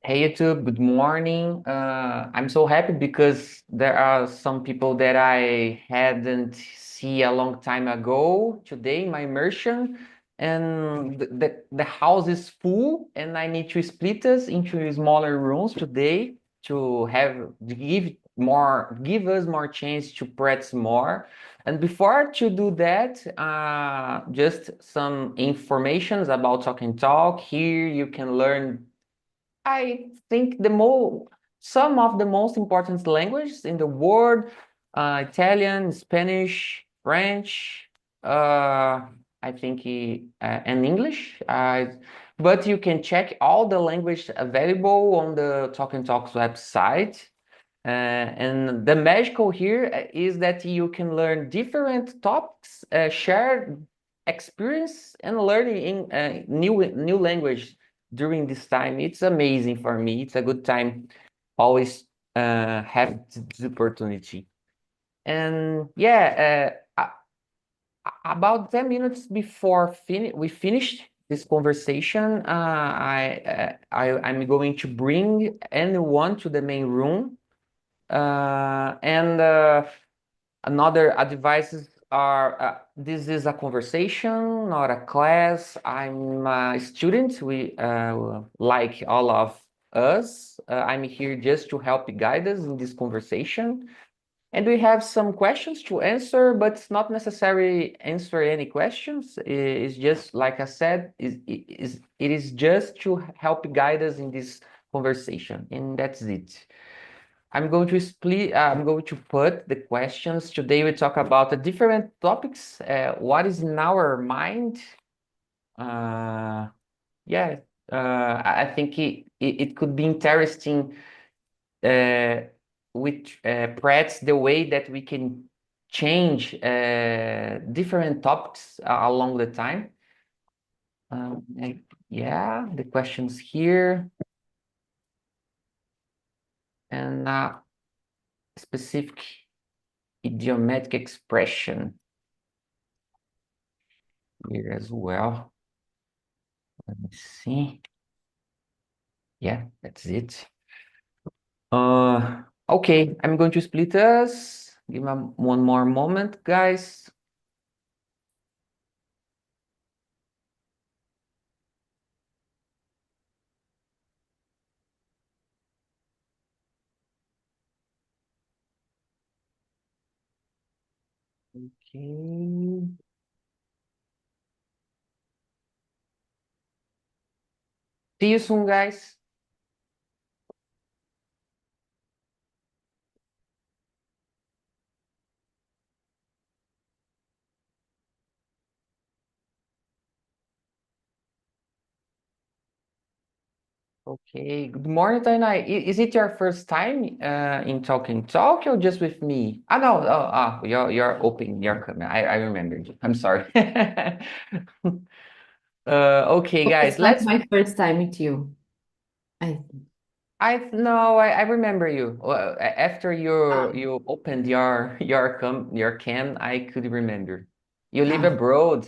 Hey YouTube, good morning. I'm so happy because there are some people that I hadn't see a long time ago today in my immersion, and the house is full, and I need to split us into smaller rooms today to have give us more chance to practice more. And before to do that, just some informations about Talk and Talk. Here you can learn I think some of the most important languages in the world, Italian, Spanish, French, I think, and English. But you can check all the language available on the Talk and Talks website. And the magical here is that you can learn different topics, share experience, and learning in new language during this time. It's amazing for me. It's a good time. Always have this opportunity. And yeah, about 10 minutes before we finished this conversation, I'm going to bring anyone to the main room. And another advices are this is a conversation, not a class. I'm a student. We like all of us. I'm here just to help guide us in this conversation. And we have some questions to answer, but it's not necessary answer any questions. It's just like I said, it is just to help guide us in this conversation, and that's it. I'm going to put the questions. Today we talk about the different topics. What is in our mind? Uh, yeah, I think it could be interesting uh, with Pratt's the way that we can change different topics along the time. Yeah, the questions here and specific idiomatic expression here as well. Let me see. Yeah, that's it. Okay, I'm going to split us. Give me one more moment, guys. Okay. See you soon, guys. Okay. Good morning, Tainai. Is it your first time in Talking Talk or just with me? No. You're opening your camera. I remembered you. I'm sorry. Okay, guys. It's not my first time with you. I I remember you. Well, after ah, you opened your cam, I could remember. You live ah, abroad.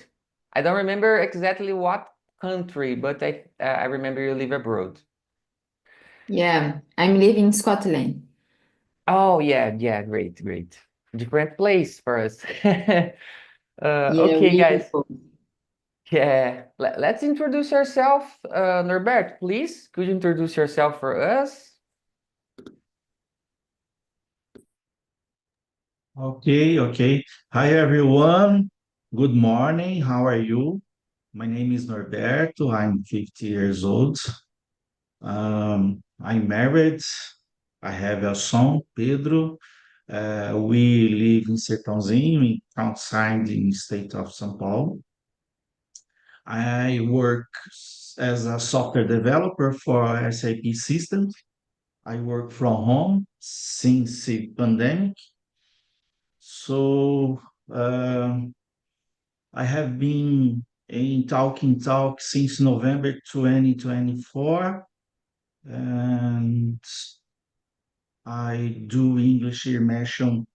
I don't remember exactly what country, but I remember you live abroad. yeah, I'm living in Scotland. Oh yeah, great. Different place for us. Yeah, Okay, really guys. cool. Yeah, let's introduce ourselves. Norbert, please, could you introduce yourself for us? Okay. Hi, everyone. Good morning. How are you? My name is Norberto. I'm 50 years old. I'm married. I have a son, Pedro. We live in Sertãozinho, outside in the state of São Paulo. I work as a software developer for SAP systems. I work from home since the pandemic. So, um, I have been in Talking Talk since November 2024, and I do English immersion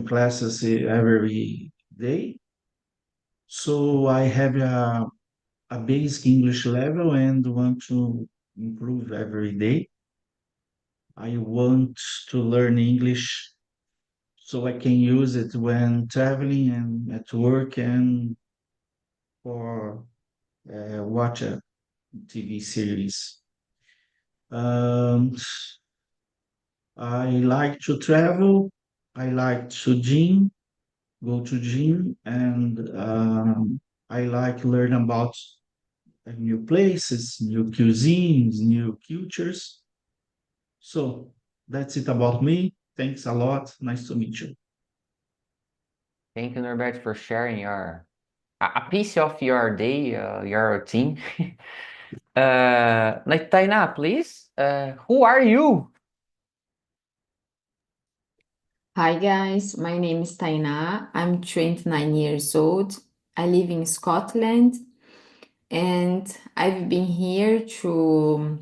classes every day. So I have a basic English level and want to improve every day. I want to learn English so I can use it when traveling and at work and for watch a TV series. Um, I like to travel. I like to go to gym, and I like learn about new places, new cuisines, new cultures. So that's it about me. Thanks a lot. Nice to meet you. Thank you, Norbert, for sharing a piece of your day, your routine. Taina, please. Who are you? Hi guys, my name is Tainá. I'm 29 years old. I live in Scotland and I've been here to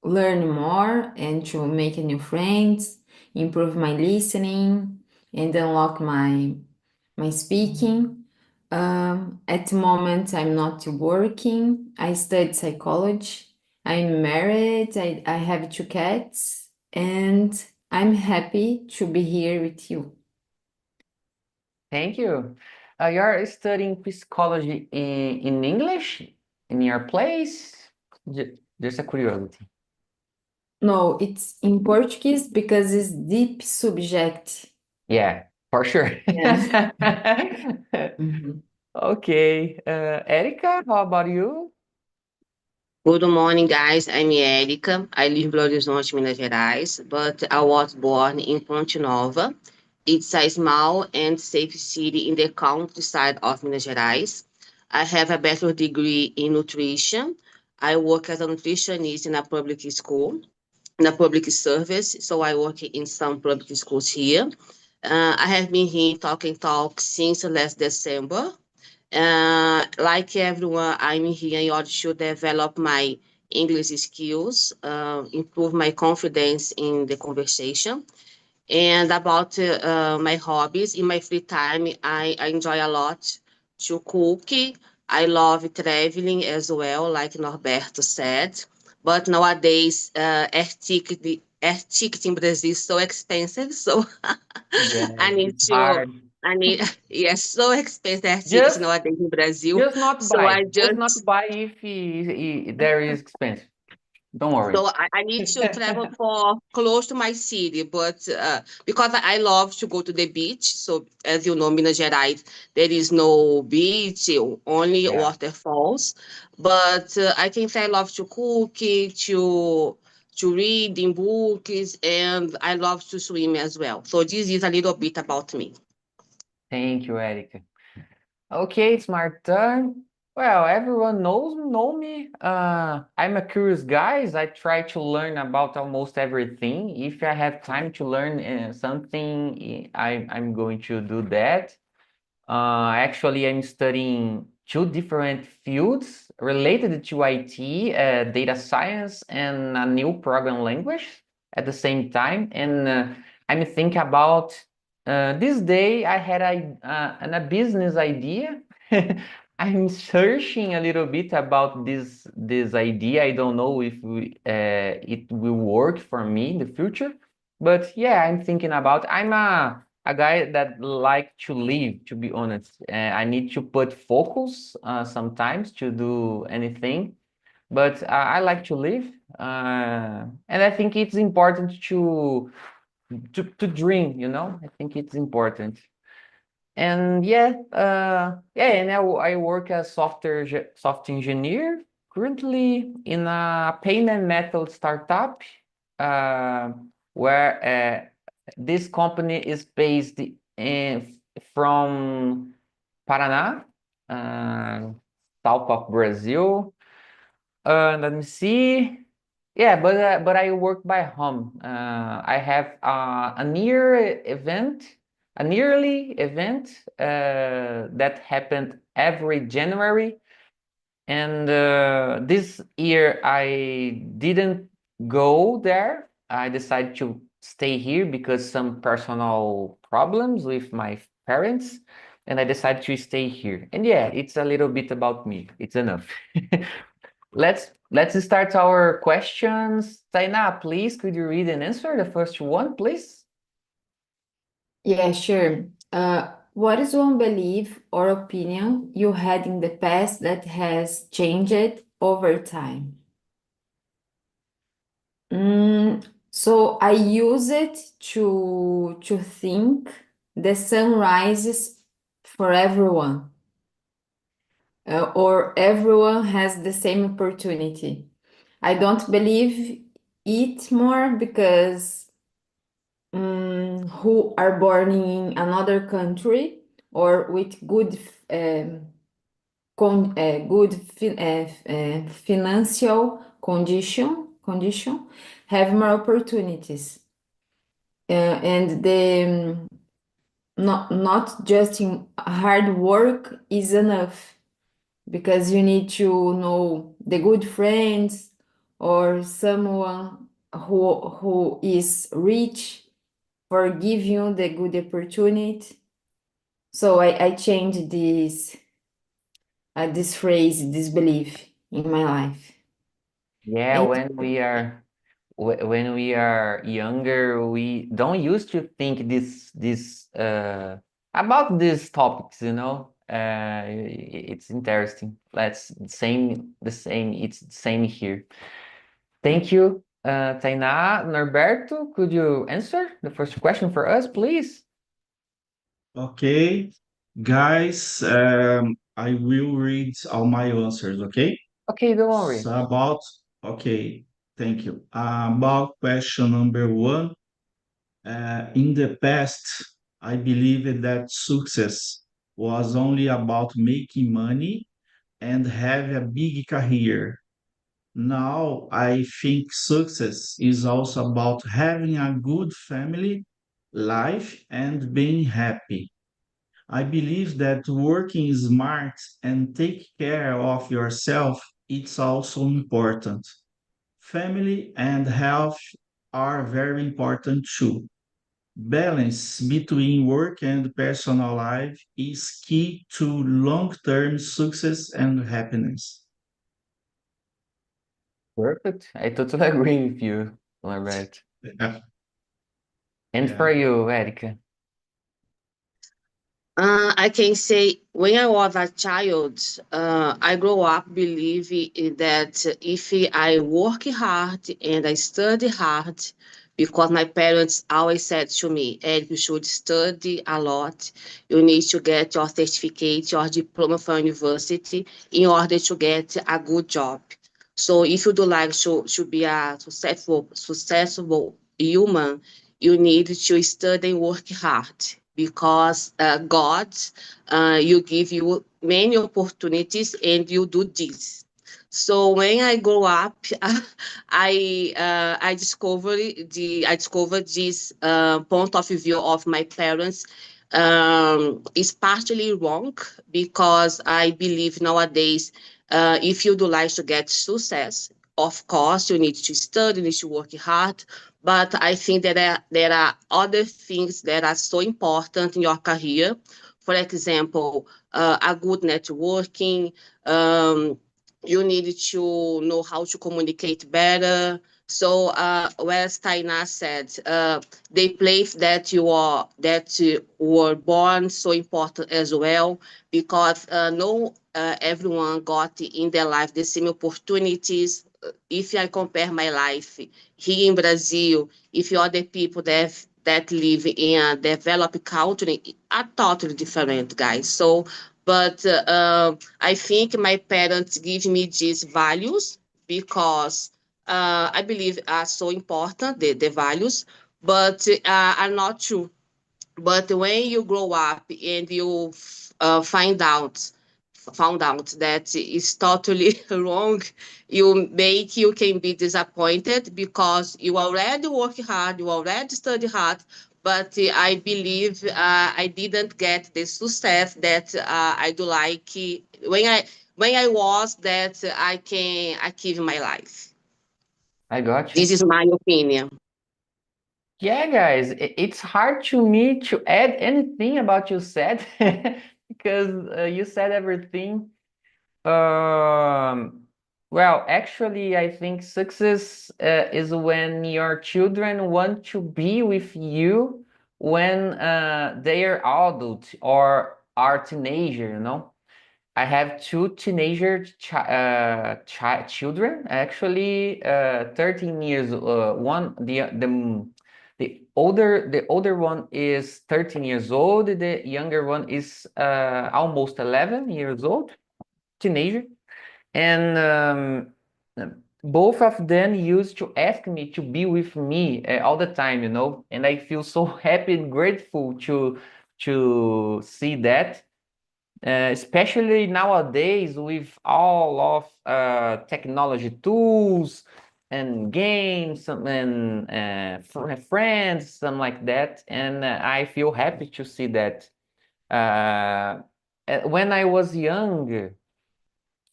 learn more and to make new friends, improve my listening, and unlock my speaking. At the moment, I'm not working. I study psychology. I'm married. I have two cats, and I'm happy to be here with you. Thank you. You're studying psychology in English in your place? Just a curiosity. No, it's in Portuguese because it's deep subject. Yeah, for sure. Yeah. Mhm. Okay. Erica, how about you? Good morning, guys. I'm Érica. I live in Belo Horizonte, Minas Gerais, but I was born in Ponte Nova. It's a small and safe city in the countryside of Minas Gerais. I have a bachelor degree in nutrition. I work as a nutritionist in a public school, in a public service. So I work in some public schools here. I have been here in Talk and Talk since last December. Like everyone, I'm here in order to develop my English skills, improve my confidence in the conversation. And about my hobbies, in my free time, I enjoy a lot to cook. I love traveling as well, like Norberto said. But nowadays, air ticket in Brazil is so expensive, so Yeah, I need it's to, hard. yes, so expensive air tickets Just nowadays in Brazil. just not So buy. I Just not just buy if there is expensive. Don't worry. So I need to travel for close to my city, but because I love to go to the beach. So as you know, Minas Gerais, there is no beach, only Yeah. waterfalls. But I can say I love to cook, to read in books, and I love to swim as well. So this is a little bit about me. Thank you, Erica. Okay, it's my turn. Well, everyone know me. I'm a curious guy. I try to learn about almost everything. If I have time to learn something, I'm going to do that. Actually, I'm studying two different fields related to IT, data science, and a new program language at the same time. And I'm thinking about this day I had a business idea. I'm searching a little bit about this idea. I don't know if it will work for me in the future, but yeah, I'm thinking about. I'm a guy that like to live, to be honest. I need to put focus sometimes to do anything, but I like to live, and I think it's important to dream. I think it's important. And and I work as software engineer currently in a payment method startup, uh, where this company is based from Paraná, uh, south of Brazil. Let me see. Yeah, but I work by home. I have a yearly event that happened every January, and this year I didn't go there. I decided to stay here because some personal problems with my parents, and I decided to stay here. And yeah, it's a little bit about me. It's enough. let's start our questions. Taina, please, could you read and answer the first one, please? Yeah, sure. What is one belief or opinion you had in the past that has changed over time? So I use it to think the sun rises for everyone, or everyone has the same opportunity. I don't believe it more because who are born in another country or with good financial condition have more opportunities, and the not just in hard work is enough, because you need to know the good friends or someone who is rich for give you the good opportunity. So I changed this phrase, this belief in my life. Yeah, And when we are younger, we don't used to think this about these topics, you know. It's interesting. It's the same here. Thank you, Tainá. Norberto, could you answer the first question for us, please? Okay, guys, I will read all my answers, okay? Okay, don't worry. So okay, thank you. About question number one, in the past, I believed that success was only about making money and have a big career. Now, I think success is also about having a good family life and being happy. I believe that working smart and take care of yourself it's also important. Family and health are very important too. Balance between work and personal life is key to long-term success and happiness. Perfect. I totally agree with you, Norberto. Yeah. And Yeah. for you, Erica. I can say when I was a child, I grew up believing that if I work hard and I study hard, because my parents always said to me, Ed, you should study a lot. You need to get your certificate, your diploma from university in order to get a good job. So if you do like to be a successful human, you need to study and work hard because God, you give you many opportunities and you do this. So when I grow up, I discovered this point of view of my parents is partially wrong because I believe nowadays if you do like to get success, of course you need to study, you need to work hard, but I think that there are other things that are so important in your career. For example, a good networking. You need to know how to communicate better. So, whereas Taina said, the place that you were born so important as well, because no everyone got in their life the same opportunities. If I compare my life here in Brazil, if other people that live in a developed country are totally different, guys. So, but I think my parents give me these values because I believe are so important, the values, but are not true. But when you grow up and you found out that it's totally wrong, you can be disappointed because you already work hard, you already study hard, but I believe I didn't get the success that I do like when I was that I can achieve my life. I got you. This is my opinion. Yeah, guys, it's hard to me to add anything about you said because you said everything. Um, Well, actually, I think success is when your children want to be with you when they are adult or are teenager, you know? I have two teenager children, actually, 13 years. The older one is 13 years old. The younger one is almost 11 years old, teenager. And both of them used to ask me to be with me all the time, you know. And I feel so happy and grateful to see that. Especially nowadays with all of technology tools and games and friends, something like that. And I feel happy to see that. When I was young,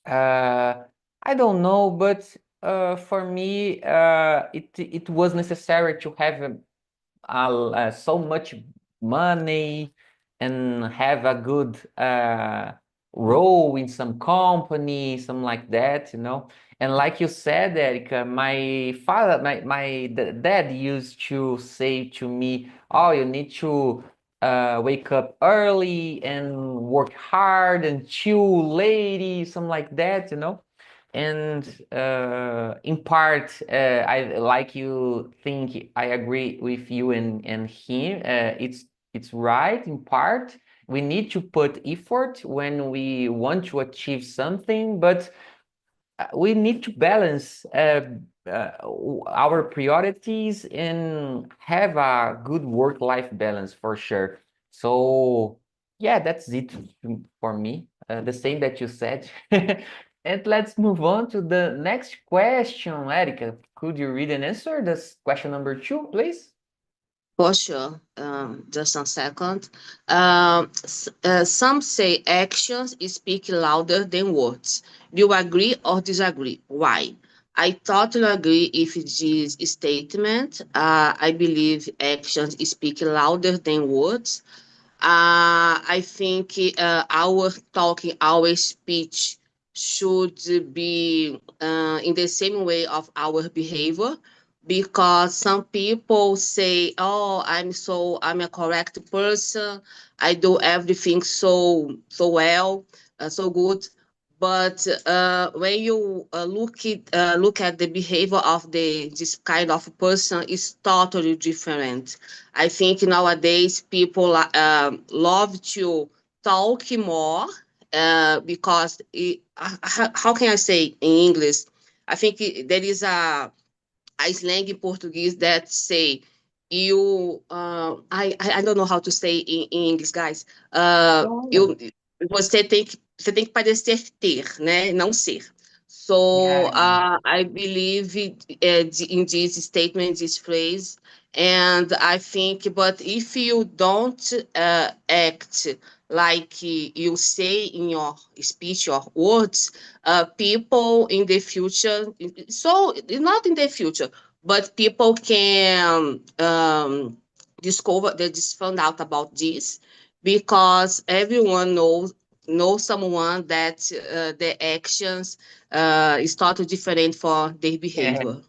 uh, I don't know, but for me, it was necessary to have so much money and have a good role in some company, something like that, you know. And like you said, Erica, my father, dad used to say to me, "Oh, you need to wake up early and work hard and chill lady," something like that, you know. And in part, I like you think I agree with you and him. It's right in part. We need to put effort when we want to achieve something, but we need to balance our priorities and have a good work-life balance for sure. So yeah, that's it for me. The same that you said. And let's move on to the next question. Erica, could you read and answer this question number 2, please? For sure. Just a second. Some say actions speak louder than words. Do you agree or disagree? Why? I totally agree with this statement. I believe actions speak louder than words. I think our talking, our speech should be in the same way of our behavior, because some people say, "Oh, I'm a correct person. I do everything so well, so good." But when you look at the behavior of this kind of person, is totally different. I think nowadays people love to talk more because how can I say in English? I think there is a slang in Portuguese that say you I don't know how to say in English, guys. Oh, Eu você tem que parecer ter, né? Não ser. So yeah. I believe in this statement, this phrase, and I think, but if you don't act like you say in your speech or words, people in the future, so not in the future, but people can discover, they just found out about this, because everyone knows someone that their actions is totally different for their behavior.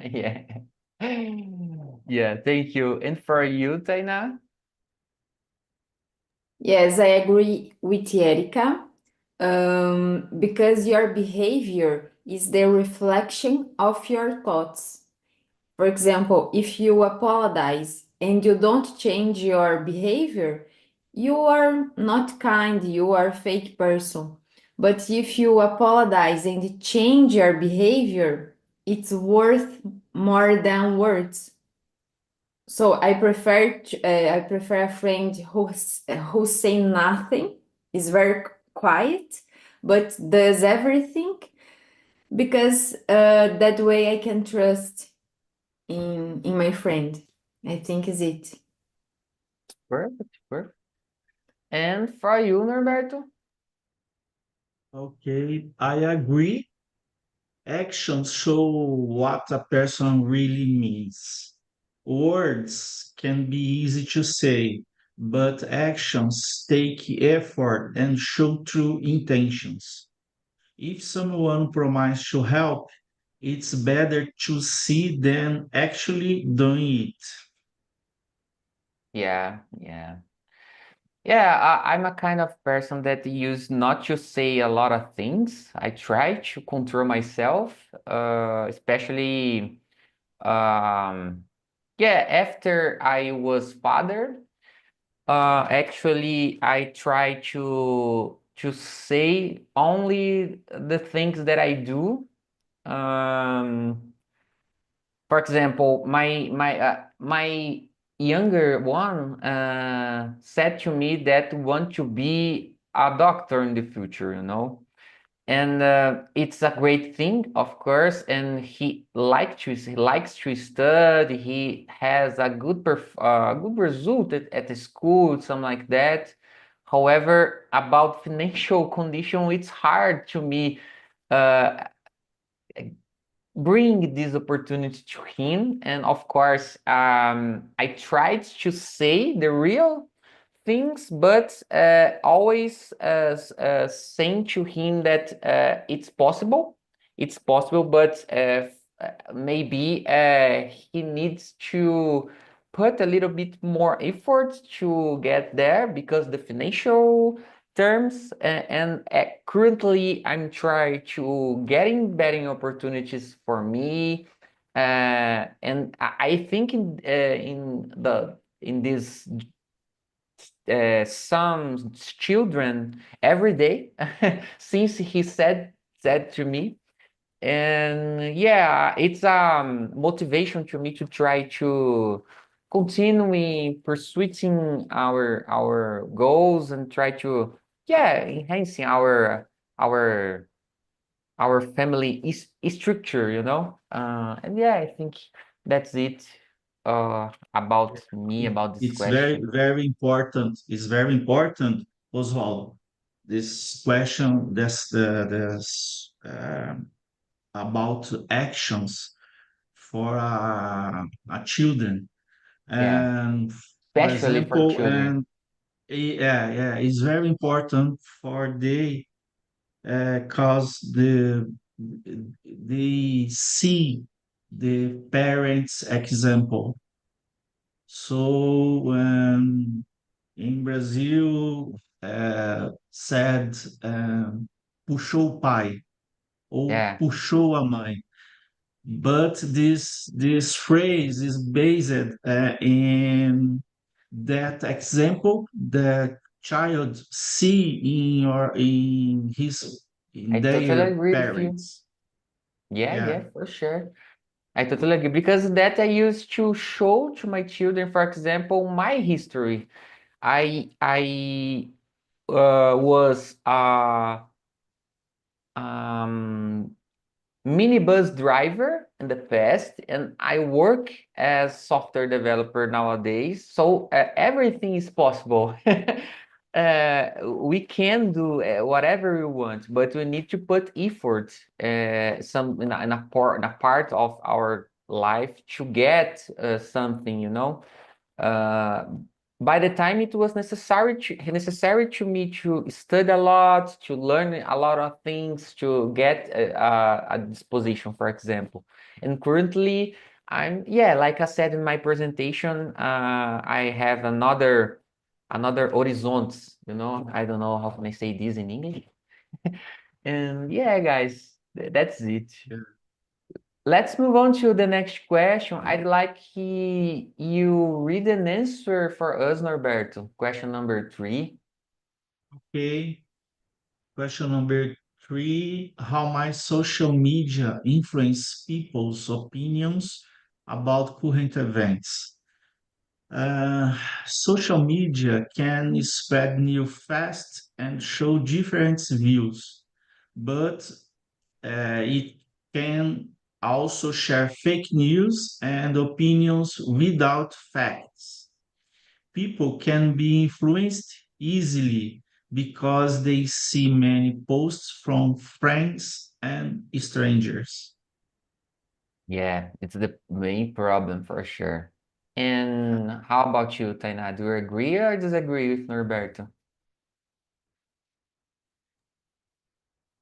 Yeah. Yeah, thank you. And for you, Taina? Yes, I agree with Erika. Because your behavior is the reflection of your thoughts. For example, if you apologize and you don't change your behavior, you are not kind, you are a fake person. But if you apologize and change your behavior, it's worth more than words. So I prefer a friend who say nothing, is very quiet, but does everything, because that way I can trust in my friend. I think is it. Perfect, perfect. And for you, Norberto? Okay, I agree. Actions show what a person really means. Words can be easy to say, but actions take effort and show true intentions. If someone promises to help, it's better to see them actually doing it. Yeah, yeah. Yeah, I'm a kind of person that use not to say a lot of things. I try to control myself, especially yeah, after I was father. Actually, I try to say only the things that I do. Um, for example, my younger one said to me that want to be a doctor in the future, you know. And it's a great thing, of course, and he likes to study. He has a good result at the school, something like that. However, about financial condition, it's hard to me uh, bring this opportunity to him. And of course, I tried to say the real things, but always saying to him that it's possible. It's possible, but maybe he needs to put a little bit more effort to get there because the financial terms and currently I'm trying to getting betting opportunities for me and I think in this some children every day since he said to me. And yeah, it's motivation to me to try to continuing pursuing our goals and try to yeah enhancing our our family is structure, you know. And yeah, I think that's it about me about this It's very, question. very important. It's very important, Oswald. This question, that's about actions for a children. Yeah, And for especially for example, children. yeah, it's very important for they cause they see the parents' example. So em Brasil said puxou o pai ou Yeah, puxou a mãe. But this phrase is based in that example the child see in your in his in I totally their agree with you. parents. Yeah, Yeah. yeah, for sure. I totally agree because that I used to show to my children, for example, my history. I was um minibus driver in the past, and I work as software developer nowadays. So everything is possible. We can do whatever we want, but we need to put effort, some in a part of our life to get something, you know. Uh, by the time it was necessary to me to study a lot, to learn a lot of things, to get a disposition, for example. And currently, I'm yeah, like I said in my presentation, I have another horizonts. You know, I don't know how can I say this in English. And yeah, guys, that's it. Let's move on to the next question. I'd like you read an answer for us, Norberto. Question number 3. Okay. Question number three, how might social media influence people's opinions about current events? Social media can spread news fast and show different views, but it can also share fake news and opinions without facts. People can be influenced easily because they see many posts from friends and strangers. Yeah, it's the main problem for sure. And how about you, Tainá? Do you agree or disagree with Norberto?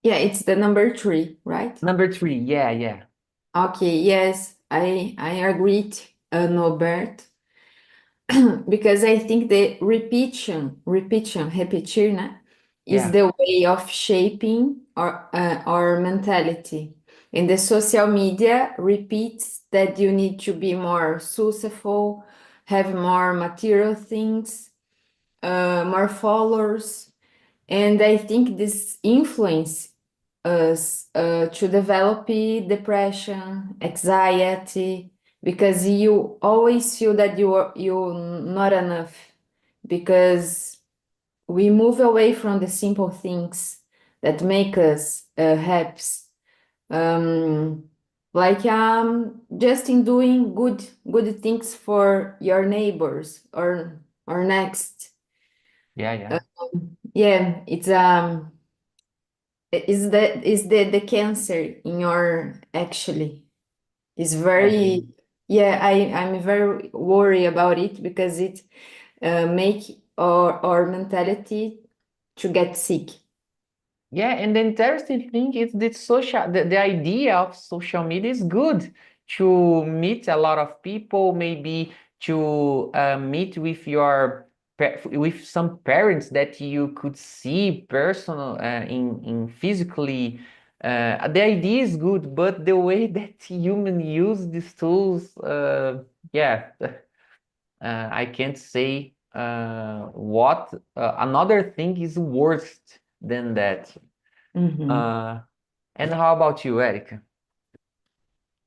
Yeah, it's the number 3, right? Number 3, yeah. Okay, yes, I agree, Norbert, because I think the repetir, né, is Yeah. the way of shaping our mentality. And the social media repeats that you need to be more successful, have more material things, more followers. And I think this influence us to develop depression, anxiety, because you always feel that you're not enough, because we move away from the simple things that make us happy. Like just in doing good things for your neighbors or next. Yeah. Yeah, it's is the cancer in your actually is very, Agree. yeah, I'm very worried about it because it make our mentality to get sick. Yeah, and the interesting thing is the idea of social media is good to meet a lot of people, maybe to meet with with some parents that you could see personal in physically. The idea is good, but the way that human use these tools, yeah, I can't say what. Another thing is worse than that. Mhm. And how about you, Erica?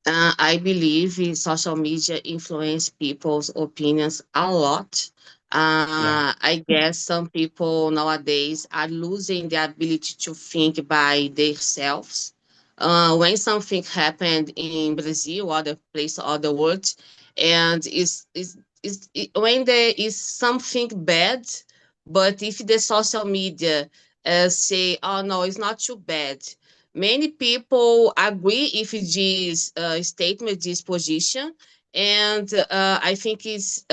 I believe social media influence people's opinions a lot. Yeah, I guess some people nowadays are losing the ability to think by themselves. When something happened in Brazil or other place or the world, and when there is something bad, but if the social media say, "Oh no, it's not too bad," many people agree if this statement, this position, and I think it's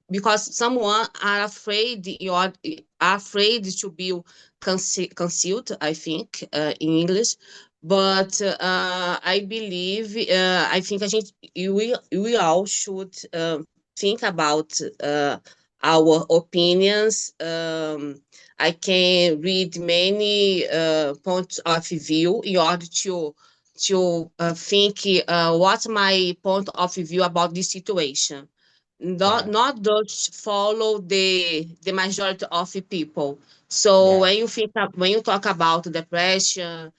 because someone are afraid you are afraid to be concealed. I think in English, but I believe I think we all should think about our opinions. I can read many points of view in order to think what's my point of view about this situation. Not yeah, not just follow the majority of the people. So yeah, when you talk about depression,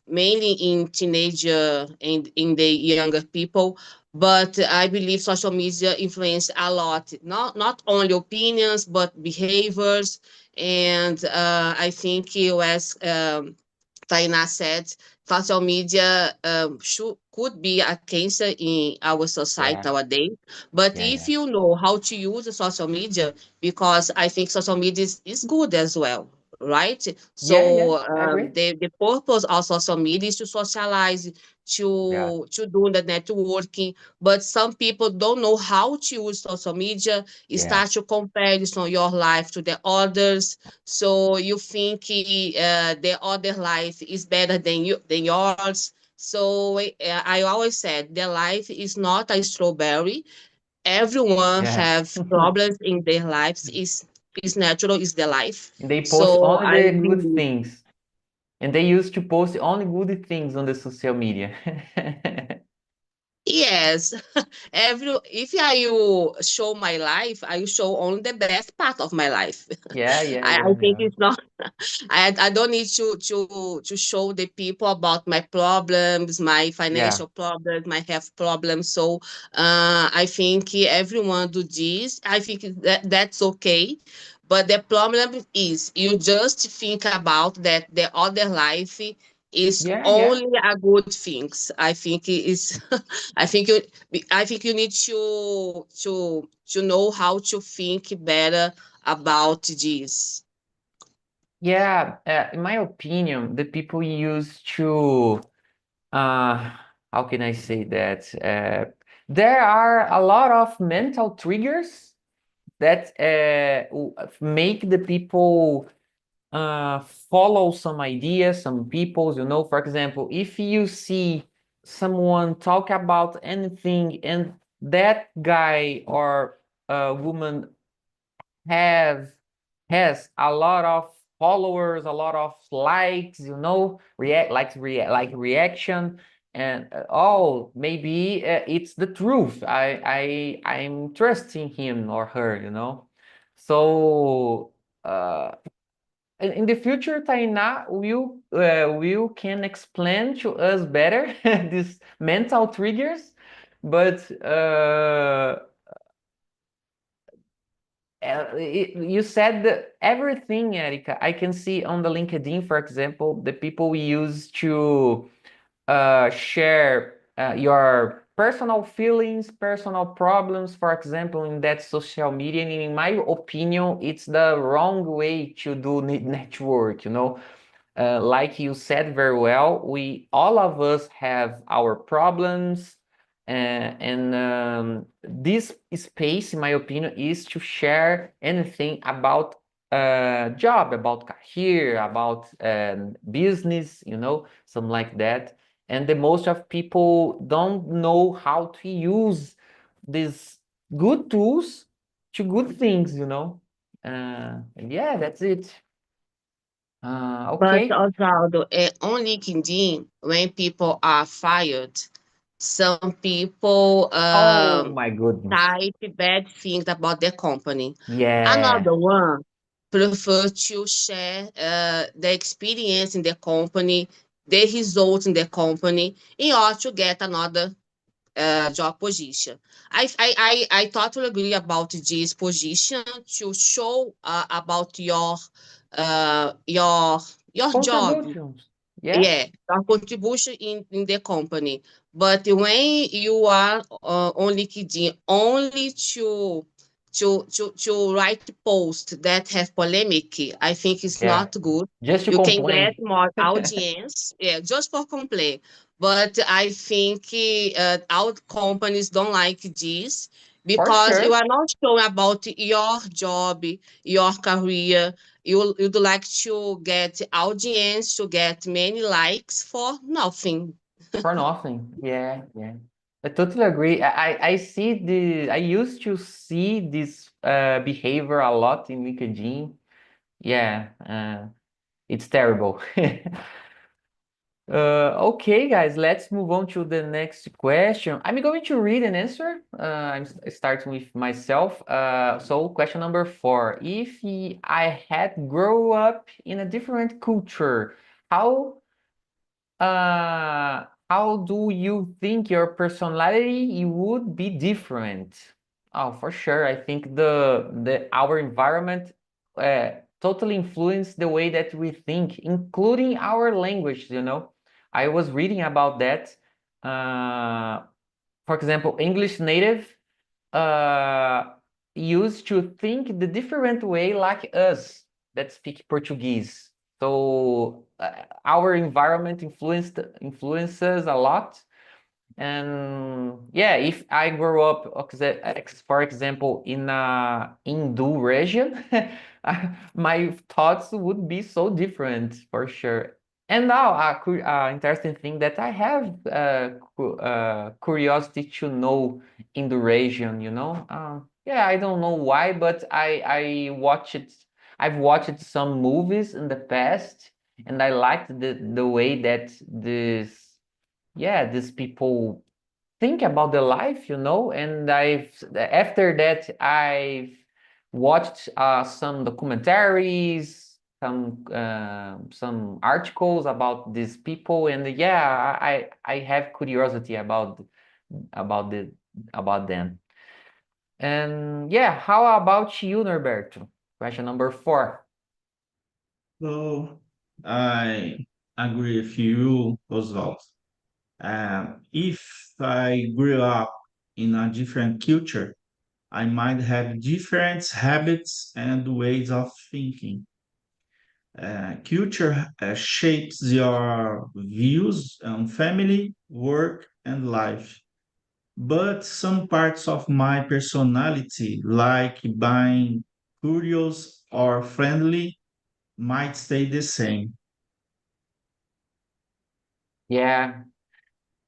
mainly in teenager and in the younger people, but I believe social media influence a lot, not only opinions but behaviors. And I think as Tainá said, social media could be a cancer in our society yeah, nowadays. But if yeah. you know how to use the social media, because I think social media is good as well, right? Yeah, So I agree. the purpose of social media is to socialize, Yeah, to do the networking. But some people don't know how to use social media. You yeah, start to comparison your life to the others, so you think the other life is better than yours. So I always said their life is not a strawberry. Everyone yeah. have problems in their lives. Is natural, is their life. They post So only I the good believe. things, and they used to post only good things on the social media. Yes, every if I will show my life, I will show only the best part of my life. I think Yeah. it's not. I don't need to show the people about my problems, my Yeah, financial problems, my health problems. So I think everyone do this. I think that's okay. But the problem is you just think about that the other life is yeah. only a good things. I think it is. I think you. I think you need to know how to think better about this. Yeah, in my opinion, the people used to, uh, how can I say that? There are a lot of mental triggers that make the people follow some ideas, some peoples, for example, if you see someone talk about anything and that guy or woman have has a lot of followers, a lot of likes, reaction, and oh, maybe it's the truth. I'm trusting him or her. So in the future, Tainá will can explain to us better these mental triggers, but you said that everything, Erica. I can see on the LinkedIn, for example, the people we use to share your personal feelings, personal problems, for example, in that social media. And in my opinion, it's the wrong way to do network. Like you said very well, we all of us have our problems, and this space, in my opinion, is to share anything about job, about career, about business, something like that. And the most of people don't know how to use these good tools to good things. And yeah, that's it. But Okay. Osvaldo, on LinkedIn, when people are fired, some people Oh my goodness. type bad things about their company. Yeah. Another one prefer to share the experience in the company, the results in the company, in order to get another job position. I totally agree about this position to show about uh, your your job. Contributions. Yeah. Yeah, your contribution in the company. But when you are on LinkedIn only to write post that have polemic, I think it's Yeah. not good. Just to You can get complain. more audience, yeah, just for complain. But I think our companies don't like this For because you sure. are not showing about your job, your career. You'd like to get audience, to get many likes for nothing. For nothing. Yeah, yeah. I totally agree. I used to see this behavior a lot in LinkedIn. Yeah, it's terrible. Okay, guys, let's move on to the next question. I'm going to read and answer. Starting with myself. So, question number 4. If I had grown up in a different culture, how how do you think your personality would be different? Oh, for sure. I think the our environment totally influence the way that we think, including our language. I was reading about that. Uh, for example, English native uh, used to think the different way like us that speak Portuguese. So our environment influences a lot. And yeah, if I grow up, for example, in a Hindu region, my thoughts would be so different for sure. And now, interesting thing that I have curiosity to know in the region. Yeah, I don't know why, but I watch it. I've watched some movies in the past, and I liked the way that these people think about the life. And after that I've watched some documentaries, some articles about these people, and yeah, I have curiosity about the about them. And yeah, how about you, Norberto? Question number 4. So I agree with you, Oswald. If I grew up in a different culture, I might have different habits and ways of thinking. Culture shapes your views on family, work, and life. But some parts of my personality, like being curious or friendly, might stay the same. Yeah,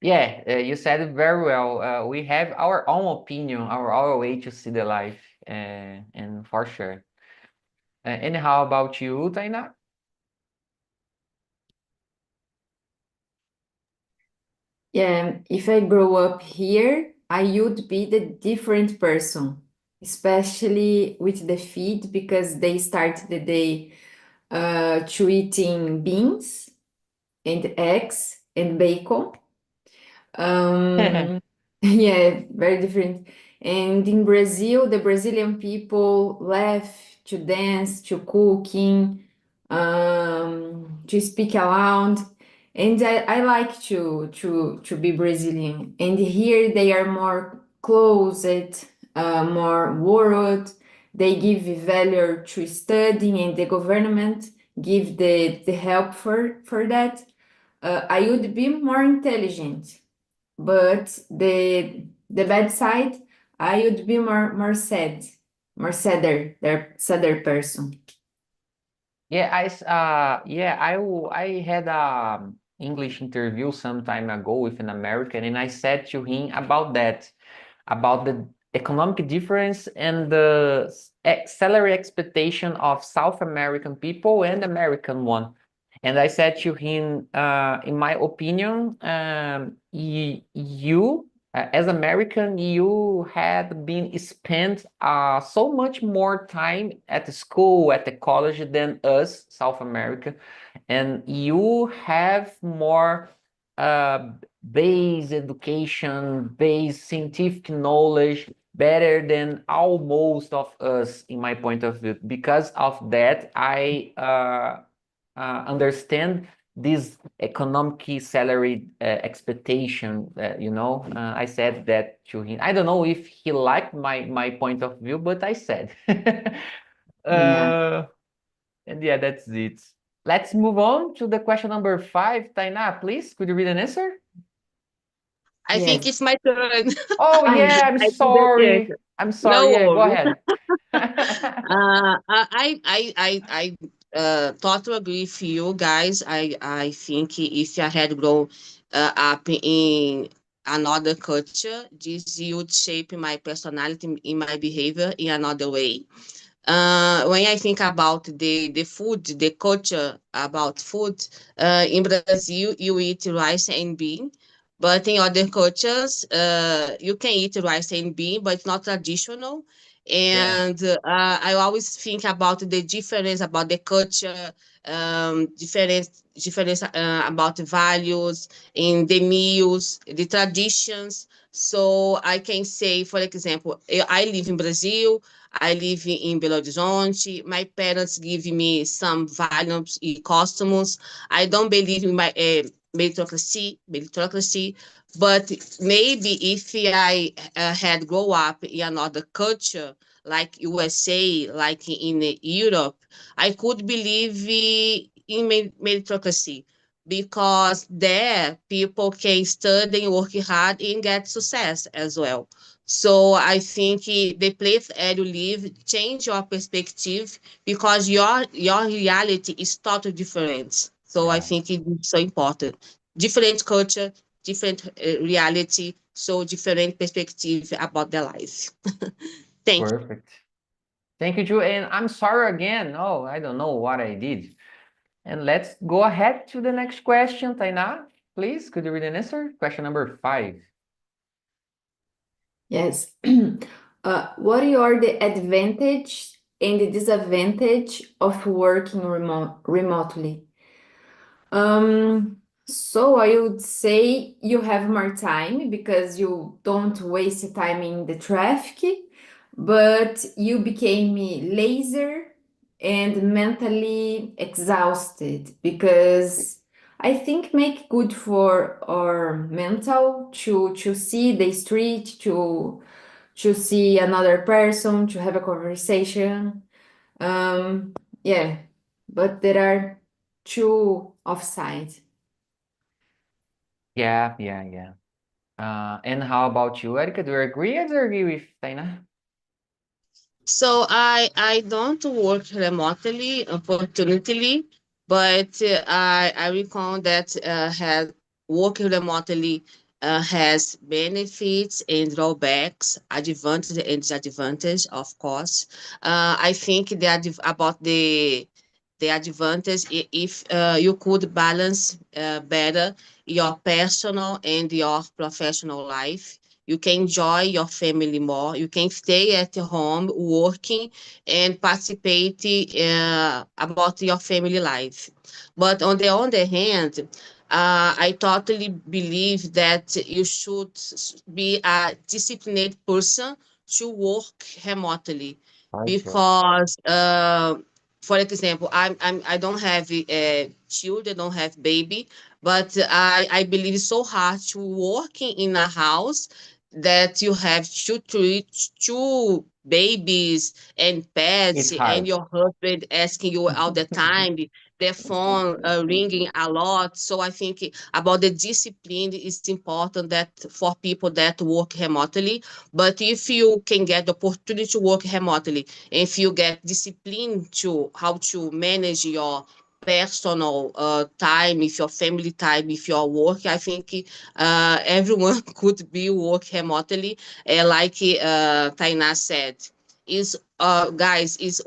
yeah, you said it very well. We have our own opinion, our own way to see the life, and for sure. And how about you, Taina? Yeah, if I grow up here, I would be the different person, especially with the feed because they start the day to eating beans and eggs and bacon. Yeah, very different. And in Brazil, the Brazilian people laugh to dance, to cooking, to speak aloud. And I like to be Brazilian. And here they are more closed, more worried. They give value to studying, and the government give the help for that. I would be more intelligent, but the bad side, I would be more sad, more sadder person. Yeah, I had a English interview some time ago with an American, and I said to him about that, about the economic difference and the salary expectation of South American people and American one. And I said to him, in my opinion, you, as American, you had been spent so much more time at the school, at the college than us, South America, and you have more uh, base education, base scientific knowledge better than almost of us, in my point of view. Because of that, I understand this economic salary expectation. I said that to him. I don't know if he liked my point of view, but I said. Yeah. uh, and yeah, that's it. Let's move on to the question number 5. Taina, please, could you read an answer? I think Yes. it's my turn. Oh I yeah, I'm I didn't check. sorry. I'm No sorry. Yeah, go worries. ahead. I totally agree with you guys. I think if I had grown up in another culture, this would shape my personality, in my behavior in another way. When I think about the food, the culture about food, in Brazil, you eat rice and bean, but in other cultures, you can eat rice and bean, but it's not traditional. Yeah, And I always think about the difference about the culture, difference about the values in the meals, the traditions. So I can say, for example, I live in Brazil. I live in Belo Horizonte. My parents give me some values and customs. I don't believe in my meritocracy, but maybe if I had grown up in another culture, like USA, like in Europe, I could believe in meritocracy because there people can study, work hard, and get success as well. So I think the place where you live change your perspective because your reality is totally different. So I yeah, think it's so important. Different culture, different reality, so different perspective about their life. Thank you. perfect. Thank you, Ju. And I'm sorry again. Oh, I don't know what I did. And let's go ahead to the next question. Taina, please, could you read an answer? Question number 5. Yes. What are the advantage and the disadvantage of working remotely? So I would say you have more time because you don't waste time in the traffic, but you became lazier and mentally exhausted because I think make good for our mental to see the street, to see another person, to have a conversation. Um, yeah, but there are two offsides. Yeah, yeah, yeah. And how about you, Erica? Do you agree or disagree with Taina? So I don't work remotely, unfortunately, but I recall that had working remotely has benefits and drawbacks, advantage and disadvantage, of course. I think that about the advantage if you could balance better your personal and your professional life. You can enjoy your family more. You can stay at home working and participate about your family life. But on the other hand, I totally believe that you should be a disciplined person to work remotely For sure. because for example, I don't have children, don't have baby, but I believe it's so hard to working in a house that you have to treat two babies and pets, It's and hard. your husband asking you all the time, their phone ringing a lot. So I think about the discipline is important that for people that work remotely. But if you can get the opportunity to work remotely, if you get discipline to how to manage your personal time, if your family time, if your work, I think everyone could be work remotely, like Taina said. Is guys is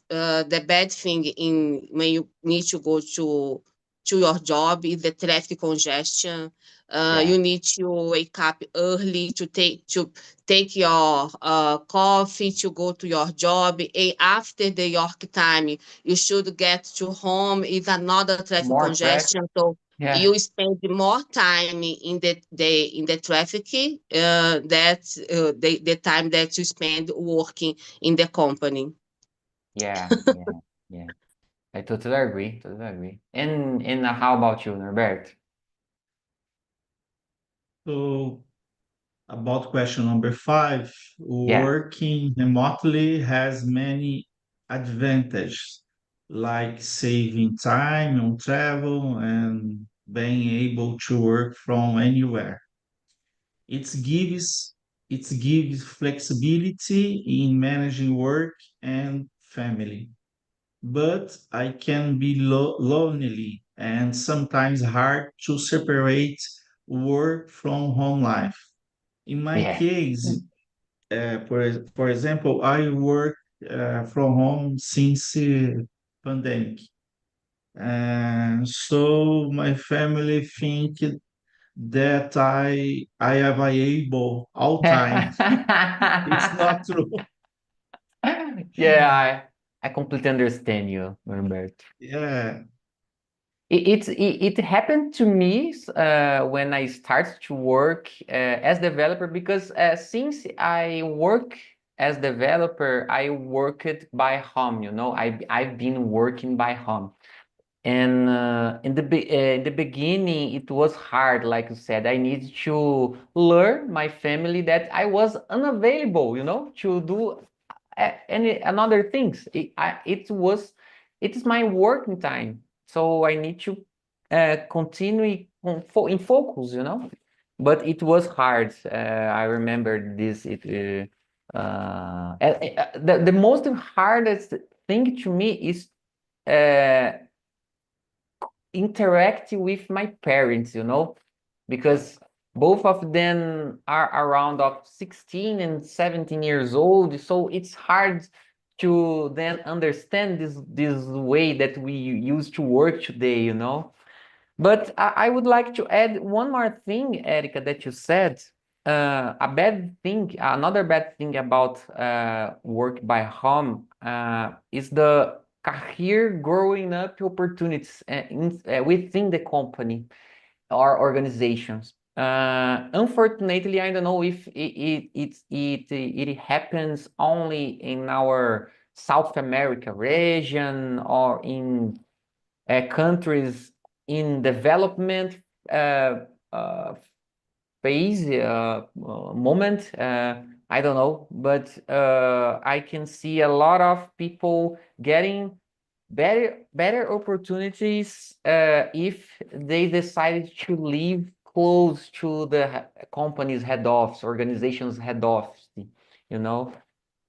the bad thing in when you need to go to your job is the traffic congestion. Yeah. You need to wake up early to take your coffee to go to your job. And after the York time, you should get to home is another traffic More traffic. congestion. So Yeah. you spend more time in the traffic that the time that you spend working in the company. Yeah. Yeah. Yeah. I totally agree. Totally agree. And how about you, Norbert? So about question number 5, Yeah. working remotely has many advantages, like saving time on travel and being able to work from anywhere. It gives it gives flexibility in managing work and family, but I can be lonely and sometimes hard to separate work from home life. In my Yeah. case, for example, I work from home since pandemic, and so my family think that I am available all time. It's not true. Yeah, I completely understand you, Norbert. Yeah, It happened to me when I started to work as developer because since I work as developer, I worked by home. I've been working by home, and in the beginning it was hard, like you said. I need to learn my family that I was unavailable, to do any another things. It is my working time, so I need to continue in focus, But it was hard. I remember this. The most hardest thing to me is uh, interact with my parents, because both of them are around of 16 and 17 years old, so it's hard to then understand this way that we used to work today, But I would like to add one more thing, Erica, that you said. Another bad thing about work by home is the career growing up opportunities within the company or organizations. Unfortunately, I don't know if it happens only in our South America region or in countries in development uh, uh, phase moment. I don't know, but I can see a lot of people getting better opportunities if they decided to live close to the company's head office, organization's head office, you know.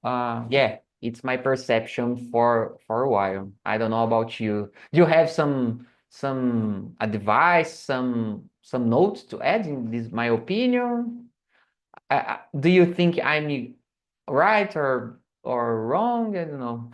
Yeah, it's my perception for a while. I don't know about you. Do you have some advice, some notes to add in this my opinion? Do you think I'm right or wrong? I don't know.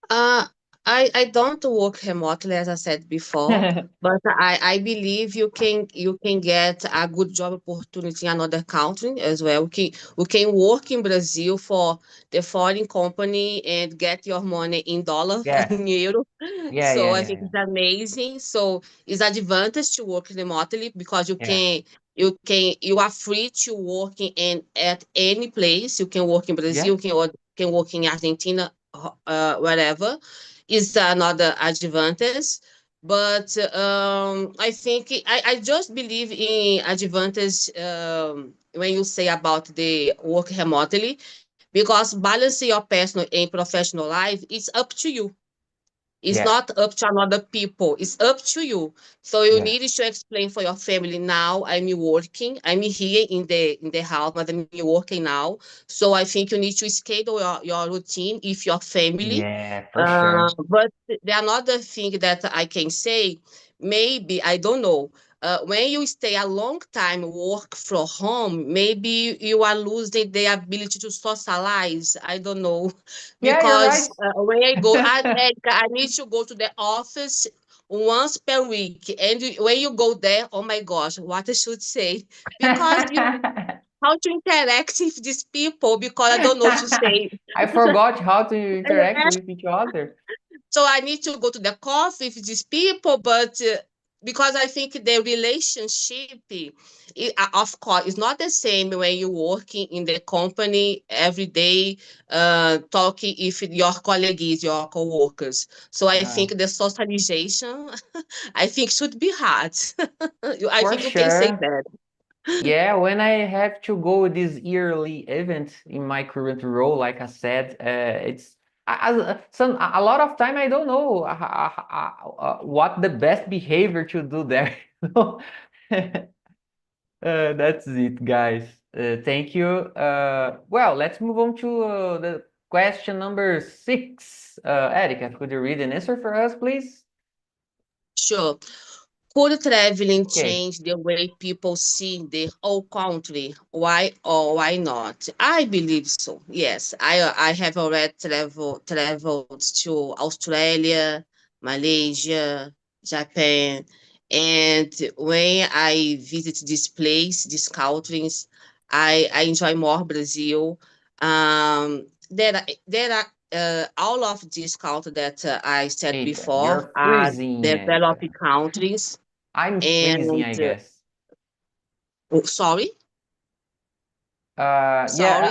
Uh, I don't work remotely, as I said before, but I believe you can get a good job opportunity in another country as well. We can work in Brazil for the foreign company and get your money in dollar Yeah, in euro. yeah, So yeah, I yeah, think yeah. it's amazing. So it's advantage to work remotely because Yeah, you are free to work at any place. You can work in yeah, Brazil, can work in Argentina, whatever, is another advantage. But I think I just believe in advantage when you say about the work remotely, because balancing your personal and professional life is up to you. It's yeah, not up to another people. It's up to you. So you yeah, need to explain for your family now. I'm working. I'm here in the house, but I'm working now. So I think you need to schedule your routine if your family. yeah, for sure. But the another thing that I can say, maybe I don't know. When you stay a long time work from home, maybe you are losing the ability to socialize. I don't know, Yeah, you're because right. when I go, Erica, I need to go to the office once per week, and when you go there, oh my gosh, what I should say, because you how to interact with these people, because I don't know to say. I forgot how to interact with each other. So I need to go to the coffee with these people, but because I think the relationship, of course, is not the same when you're working in the company every day, talking with your colleagues, your coworkers. So I Uh, think the socialization, I think, should be hard. I for think you can say sure. that. Yeah, when I have to go this yearly event in my current role, like I said, it's a lot of time I don't know what the best behavior to do there. That's it, guys. Thank you. Well, let's move on to the question number 6. Erica, could you read an answer for us, please? Sure. Could traveling Okay. change the way people see their own country? Why or why not? I believe so. Yes, I have already traveled to Australia, Malaysia, Japan, and when I visit this place, these countries, I enjoy more Brazil. There are all of these countries that I said Eita, before you're are freezing, developed Erica. countries. I'm freezing, And I guess. sorry, Yeah, sorry.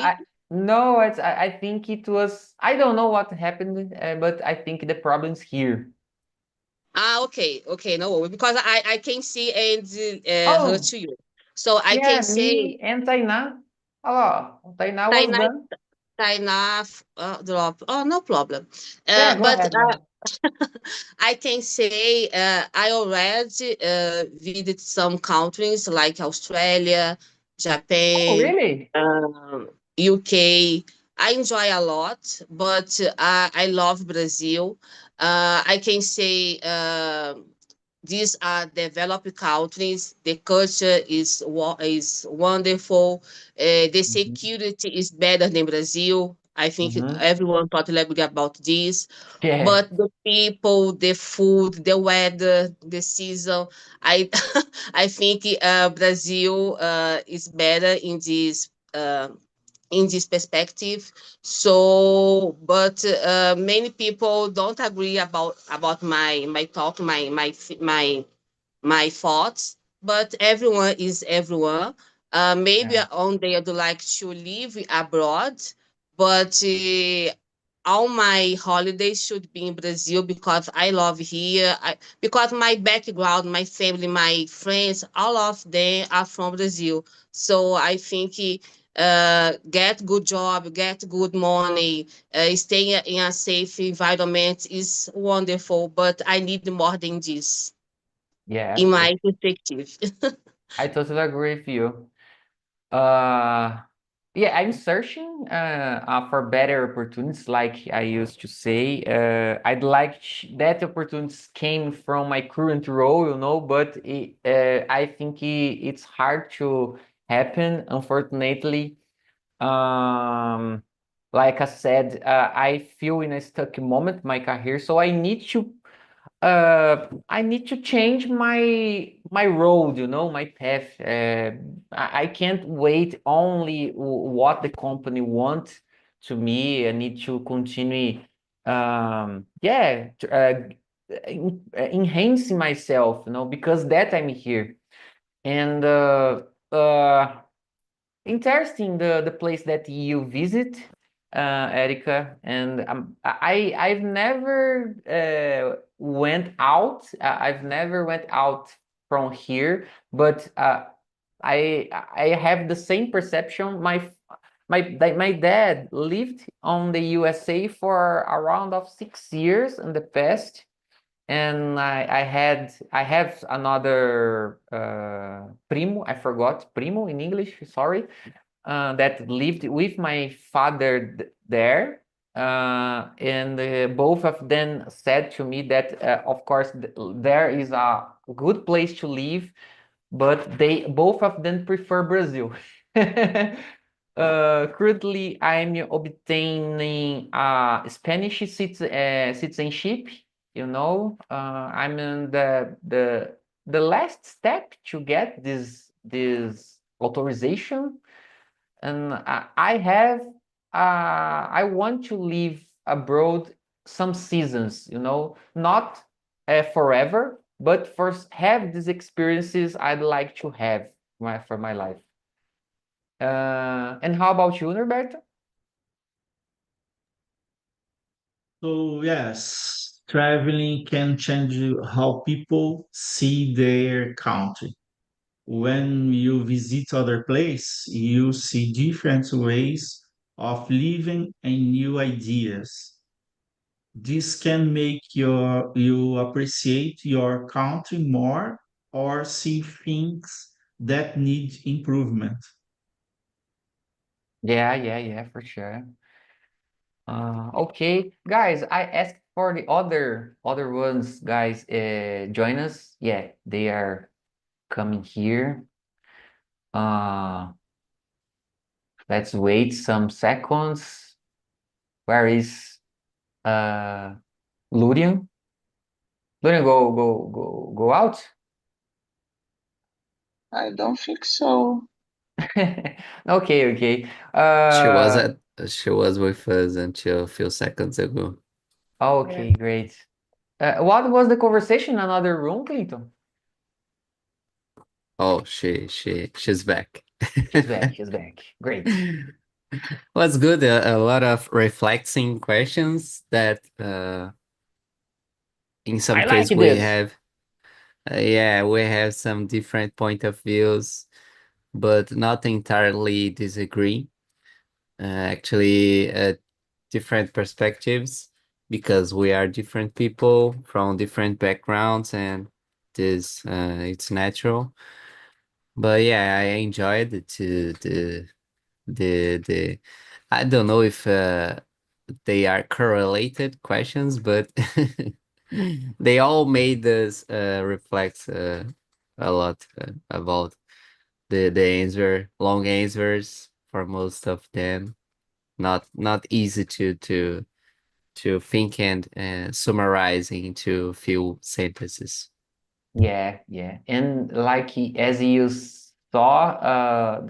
no, I think it was, I don't know what happened, but I think the problem's here. Okay, okay, no worry, because I can see and heard Oh, to you. So I yeah, can say me and Tainá. Oh, Tainá was Tainá, done. Tainá, drop. Oh, no problem. Yeah, go But ahead, go ahead. I can say I already visited some countries like Australia, Oh, Japan, really? UK. I enjoy a lot, but I love Brazil. I can say these are developed countries. The culture is wonderful. The Mhm, security is better than Brazil. I think mhm. everyone totally agree about this. Yeah, But the people, the food, the weather, the season, I I think Brazil is better in this perspective. So, but many people don't agree about my talk, my thoughts. But everyone is everyone. Maybe yeah, on they would like to live abroad, but all my holidays should be in Brazil because I love here. Because my background, my family, my friends, all of them are from Brazil. So I think get good job, get good money, stay in a safe environment is wonderful. But I need more than this, yeah, in for my sure. perspective. I totally agree with you. Uh, Yeah, I'm searching for better opportunities, like I used to say. I'd like that opportunities came from my current role, but I think it's hard to happen, unfortunately. Um, like I said, I feel in a stuck moment in my career, so I need to change my road, my path. I can't wait only what the company wants to me. I need to continue, enhancing myself, because that I'm here. And interesting the place that you visit, Erica, and I've never I've never went out from here, but I have the same perception. My dad lived on the USA for around of 6 years in the past, and I have another primo. I forgot primo in English. Sorry, that lived with my father there. And both of them said to me that, of course, there is a good place to live, but they both of them prefer Brazil. Currently, I'm obtaining Spanish citizenship. I'm in the last step to get this authorization, and I want to live abroad some seasons, not forever, but have these experiences I'd like to have for my life. And how about you, Norberto? So, yes, traveling can change how people see their country. When you visit other place, you see different ways of living and new ideas. This can make you appreciate your country more or see things that need improvement. Yeah, for sure. Okay, guys, I asked for the other ones, guys, join us. Yeah, they are coming here. Uh, let's wait some seconds. Where is uh Lurian? Lurian, go out. I don't think so. Okay. She was at she was with us until a few seconds ago. Okay, great. What was the conversation in another room, Clinton? Oh, she's back. She's back. Great. Was good. A lot of reflecting questions that in some I like case we this. have yeah, we have some different point of views, but not entirely disagree. Actually, different perspectives because we are different people from different backgrounds, and this it's natural. But yeah, I enjoyed the I don't know if they are correlated questions, but they all made us reflect a lot about the answer, long answers for most of them. Not easy to think and summarize into few sentences. Yeah. And like as you saw,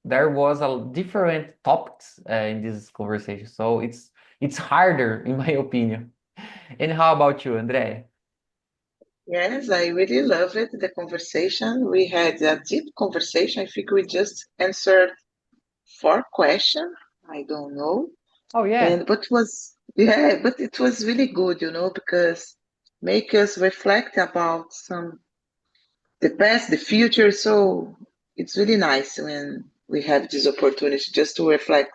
there was a different topics in this conversation, so it's harder in my opinion. And how about you, Andrea? Yes, I really loved it, the conversation. We had a deep conversation. I think we just answered 4 questions. I don't know. Oh yeah, But it was really good, because make us reflect about the past, the future. So it's really nice when we have this opportunity just to reflect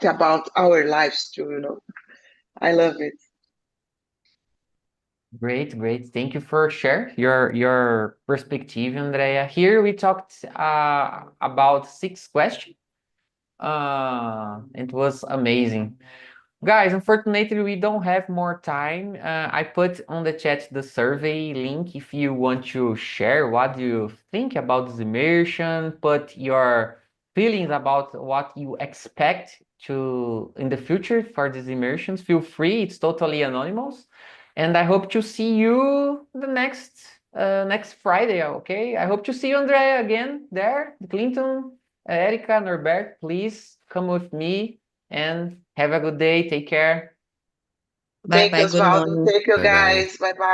about our lives too. I love it. great. Thank you for share your perspective, Andrea. Here we talked about 6 questions. It was amazing. Guys, unfortunately, we don't have more time. I put on the chat the survey link if you want to share what you think about this immersion, put your feelings about what you expect to in the future for these immersions. Feel free, it's totally anonymous. And I hope to see you the next Friday, okay? I hope to see you, Andrea, again there. Clinton, Erica, Norbert, please come with me and have a good day. Take care. Bye Thank you, bye. Good Osvaldo. morning. Thank you, Bye bye. guys. Bye bye.